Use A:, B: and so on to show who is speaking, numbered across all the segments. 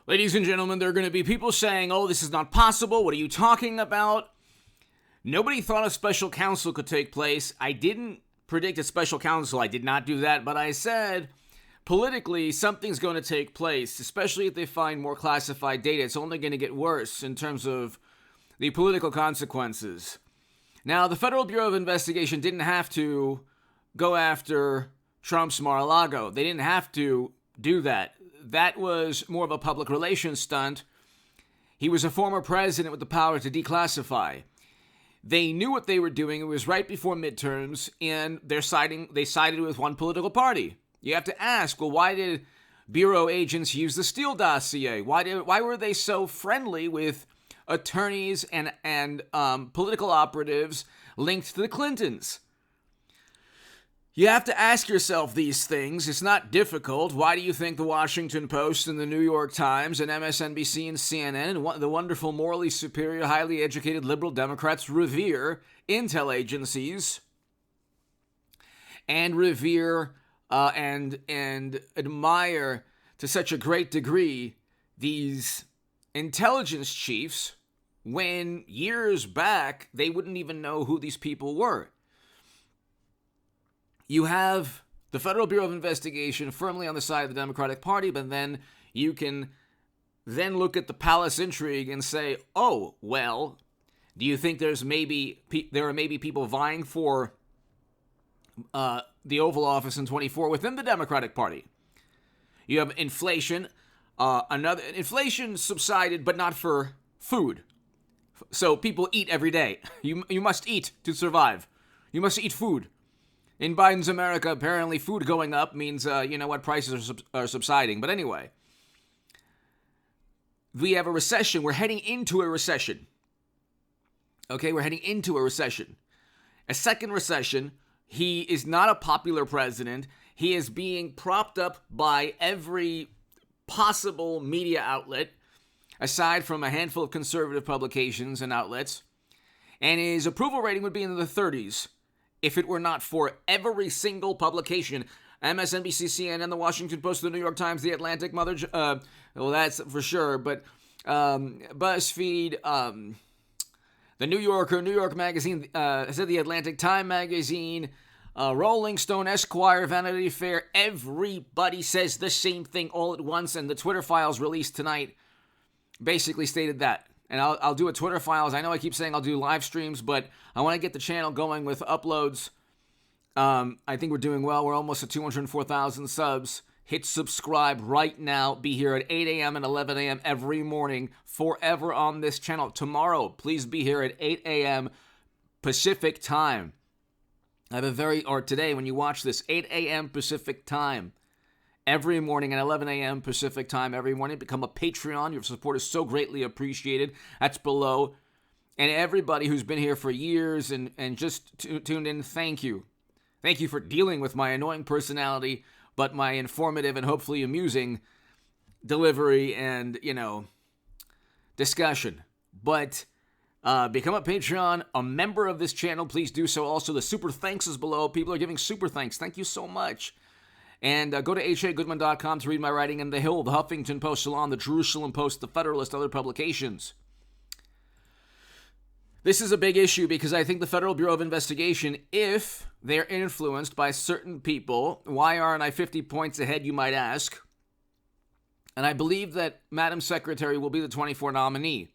A: Ladies and gentlemen, there are going to be people saying, oh, this is not possible. What are you talking about? Nobody thought a special counsel could take place. I didn't predict a special counsel. I did not do that. But I said, politically, something's going to take place, especially if they find more classified data. It's only going to get worse in terms of the political consequences. Now, the Federal Bureau of Investigation didn't have to go after Trump's Mar-a-Lago. They didn't have to do that. That was more of a public relations stunt. He was a former president with the power to declassify. They knew what they were doing. It was right before midterms, and they sided with one political party. You have to ask, well, why did Bureau agents use the Steele dossier? Why were they so friendly with attorneys and political operatives linked to the Clintons? You have to ask yourself these things. It's not difficult. Why do you think the Washington Post and the New York Times and MSNBC and CNN and the wonderful, morally superior, highly educated liberal Democrats revere intel agencies and revere and admire to such a great degree these intelligence chiefs when years back they wouldn't even know who these people were? You have the Federal Bureau of Investigation firmly on the side of the Democratic Party, but then you can then look at the palace intrigue and say, oh, well, do you think there are maybe people vying for the Oval Office in 24 within the Democratic Party? You have inflation. Inflation subsided, but not for food. So people eat every day. You must eat to survive. You must eat food. In Biden's America, apparently food going up means, prices are subsiding. But anyway, we have a recession. We're heading into a recession. Okay, we're heading into a recession. A second recession. He is not a popular president. He is being propped up by every possible media outlet, aside from a handful of conservative publications and outlets. And his approval rating would be in the 30s. If it were not for every single publication, MSNBC, CNN, the Washington Post, the New York Times, the Atlantic, well, that's for sure, but BuzzFeed, the New Yorker, New York Magazine, the Atlantic, Time Magazine, Rolling Stone, Esquire, Vanity Fair, everybody says the same thing all at once, and the Twitter files released tonight basically stated that. And I'll do a Twitter files. I know I keep saying I'll do live streams, but I want to get the channel going with uploads. I think we're doing well. We're almost at 204,000 subs. Hit subscribe right now. Be here at 8 a.m. and 11 a.m. every morning, forever on this channel. Tomorrow, please be here at 8 a.m. Pacific time. Today when you watch this, 8 a.m. Pacific time. Every morning at 11 a.m. Pacific time every morning. Become a Patreon. Your support is so greatly appreciated. That's below. And everybody who's been here for years and just tuned in, thank you. Thank you for dealing with my annoying personality, but my informative and hopefully amusing delivery and, discussion. But become a Patreon, a member of this channel. Please do so. Also, the super thanks is below. People are giving super thanks. Thank you so much. And go to hagoodman.com to read my writing in The Hill, The Huffington Post, Salon, The Jerusalem Post, The Federalist, other publications. This is a big issue because I think the Federal Bureau of Investigation, if they're influenced by certain people, why aren't I 50 points ahead, you might ask? And I believe that Madam Secretary will be the 24 nominee.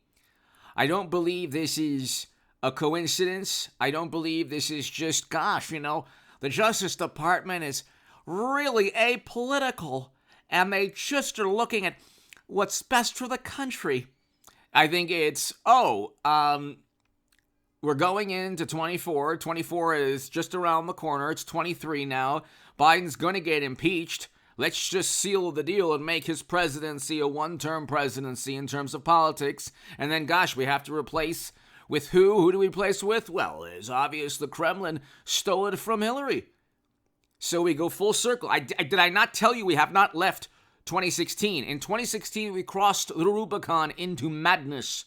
A: I don't believe this is a coincidence. I don't believe this is just, the Justice Department is really apolitical, and they just are looking at what's best for the country. I think it's, we're going into 24. 24 is just around the corner. It's 23 now. Biden's going to get impeached. Let's just seal the deal and make his presidency a one-term presidency in terms of politics. And then, we have to replace with who? Who do we replace with? Well, it's obvious the Kremlin stole it from Hillary. So we go full circle. Did I not tell you we have not left 2016? In 2016, we crossed the Rubicon into madness,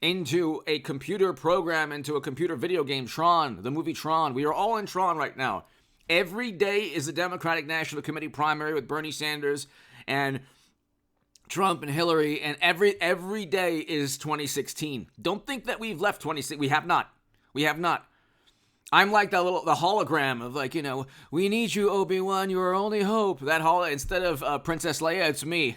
A: into a computer program, into a computer video game, Tron, the movie Tron. We are all in Tron right now. Every day is a Democratic National Committee primary with Bernie Sanders and Trump and Hillary, and every day is 2016. Don't think that we've left 2016. We have not. We have not. I'm like the hologram of like, we need you, Obi-Wan, you are our only hope. Instead of Princess Leia, it's me.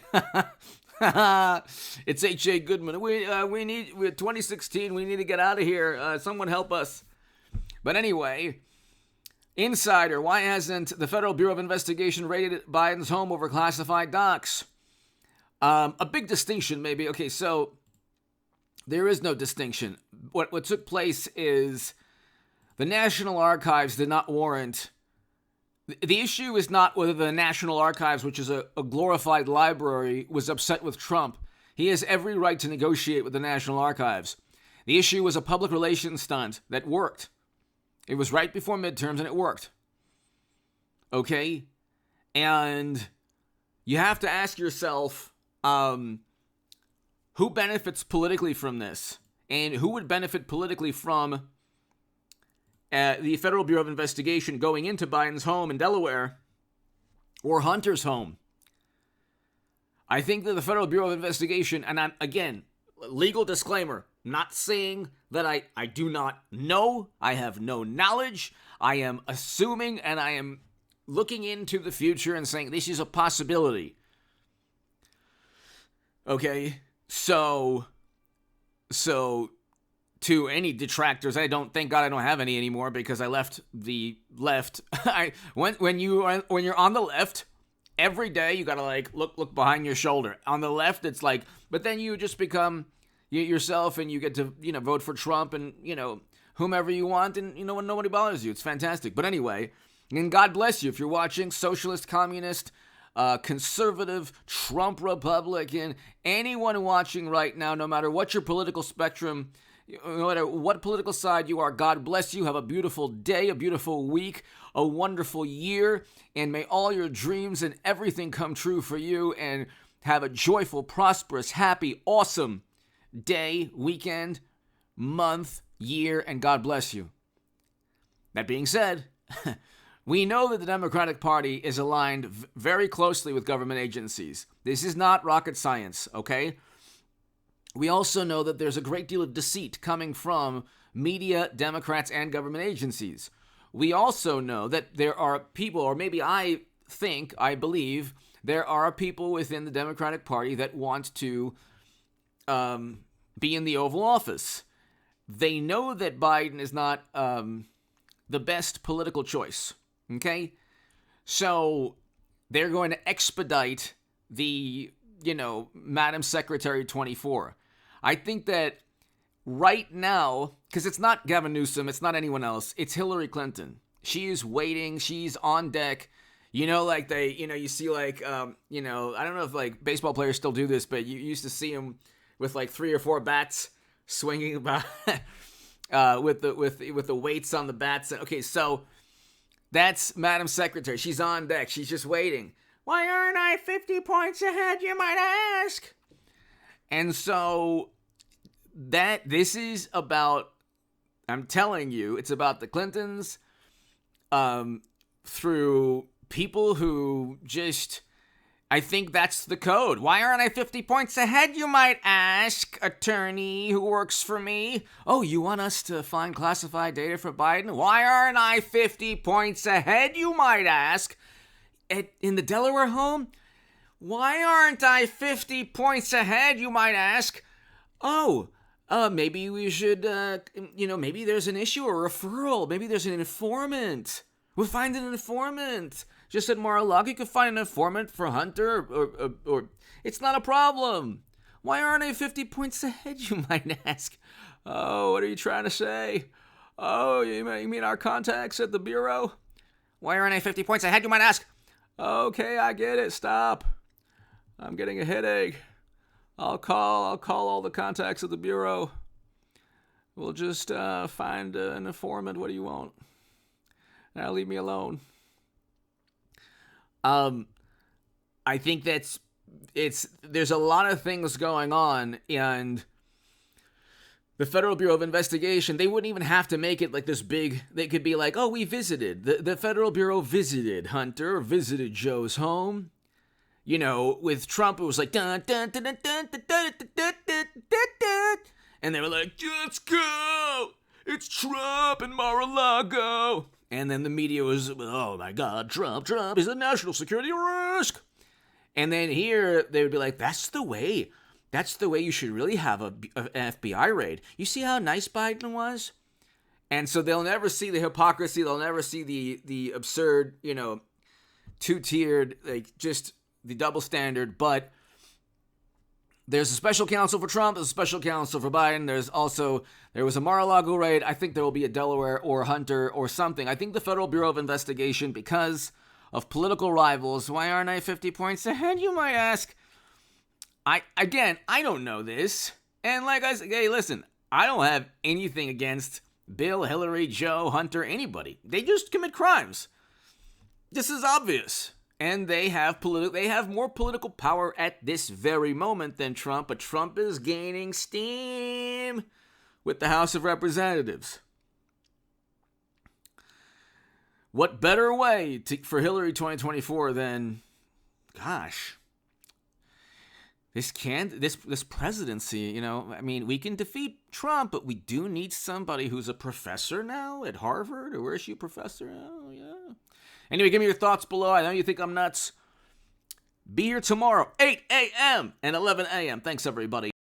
A: It's H.A. Goodman. We need 2016. We need to get out of here. Someone help us. But anyway, Insider, why hasn't the Federal Bureau of Investigation raided Biden's home over classified docs? A big distinction, maybe. Okay, so there is no distinction. What took place is the National Archives did not warrant. The issue is not whether the National Archives, which is a glorified library, was upset with Trump. He has every right to negotiate with the National Archives. The issue was a public relations stunt that worked. It was right before midterms, and it worked. Okay? And you have to ask yourself, who benefits politically from this? And who would benefit politically from the Federal Bureau of Investigation going into Biden's home in Delaware or Hunter's home? I think that the Federal Bureau of Investigation, and again, legal disclaimer, not saying that I do not know, I have no knowledge, I am assuming and I am looking into the future and saying this is a possibility. Okay, so to any detractors, thank God I don't have any anymore because I left the left. When you're on the left, every day you gotta like look behind your shoulder. On the left, it's like, but then you just become yourself and you get to vote for Trump and whomever you want, and when nobody bothers you. It's fantastic. But anyway, and God bless you if you're watching, socialist, communist, conservative, Trump Republican, anyone watching right now, no matter what your political spectrum, no matter what political side you are, God bless you. Have a beautiful day, a beautiful week, a wonderful year, and may all your dreams and everything come true for you, and have a joyful, prosperous, happy, awesome day, weekend, month, year, and God bless you. That being said, we know that the Democratic Party is aligned very closely with government agencies. This is not rocket science, okay? We also know that there's a great deal of deceit coming from media, Democrats, and government agencies. We also know that there are people, or maybe I believe, there are people within the Democratic Party that want to be in the Oval Office. They know that Biden is not the best political choice, okay? So they're going to expedite the, Madam Secretary 24. I think that right now, because it's not Gavin Newsom, it's not anyone else, it's Hillary Clinton. She is waiting, she's on deck. Like you see like, I don't know if like baseball players still do this, but you used to see them with like 3 or 4 bats swinging about with the weights on the bats. Okay, so that's Madam Secretary. She's on deck. She's just waiting. Why aren't I 50 points ahead, you might ask? And so this is about, I'm telling you, it's about the Clintons through people who just, I think that's the code. Why aren't I 50 points ahead, you might ask, attorney who works for me? Oh, you want us to find classified data for Biden? Why aren't I 50 points ahead, you might ask? In the Delaware home? Why aren't I 50 points ahead, you might ask? Oh, maybe we should, maybe there's an issue or referral. Maybe there's an informant. We'll find an informant. Just at Mar-a-Lago, you could find an informant for Hunter, or it's not a problem. Why aren't I 50 points ahead, you might ask? Oh, what are you trying to say? Oh, you mean our contacts at the Bureau? Why aren't I 50 points ahead, you might ask? Okay, I get it. Stop. I'm getting a headache. I'll call all the contacts at the Bureau. We'll just find an informant. What do you want? Now leave me alone. I think there's a lot of things going on, and the Federal Bureau of Investigation, they wouldn't even have to make it like this big. They could be like, oh, we visited. The Federal Bureau visited Hunter, visited Joe's home. You know, with Trump, it was like, dun, dun, dun, dun, dun, dun, dun, dun, dun, dun, dun, dun. And they were like, let's go. It's Trump and Mar-a-Lago. And then the media was, oh my God, Trump is a national security risk. And then here they would be like, that's the way you should really have an FBI raid. You see how nice Biden was? And so they'll never see the hypocrisy. They'll never see the absurd, you know, two-tiered, like just the double standard. But there's a special counsel for Trump. There's a special counsel for Biden. There was a Mar-a-Lago raid. I think there will be a Delaware or Hunter or something. I think the Federal Bureau of Investigation, because of political rivals. Why aren't I 50 points ahead, you might ask? I don't know this. And like I said, hey, listen, I don't have anything against Bill, Hillary, Joe, Hunter, anybody. They just commit crimes. This is obvious. And they have more political power at this very moment than Trump, but Trump is gaining steam with the House of Representatives. What better way for Hillary 2024 than, gosh, this presidency, you know, I mean, we can defeat Trump, but we do need somebody who's a professor now at Harvard, or where is she a professor? Oh, yeah. Anyway, give me your thoughts below. I know you think I'm nuts. Be here tomorrow, 8 a.m. and 11 a.m. Thanks, everybody.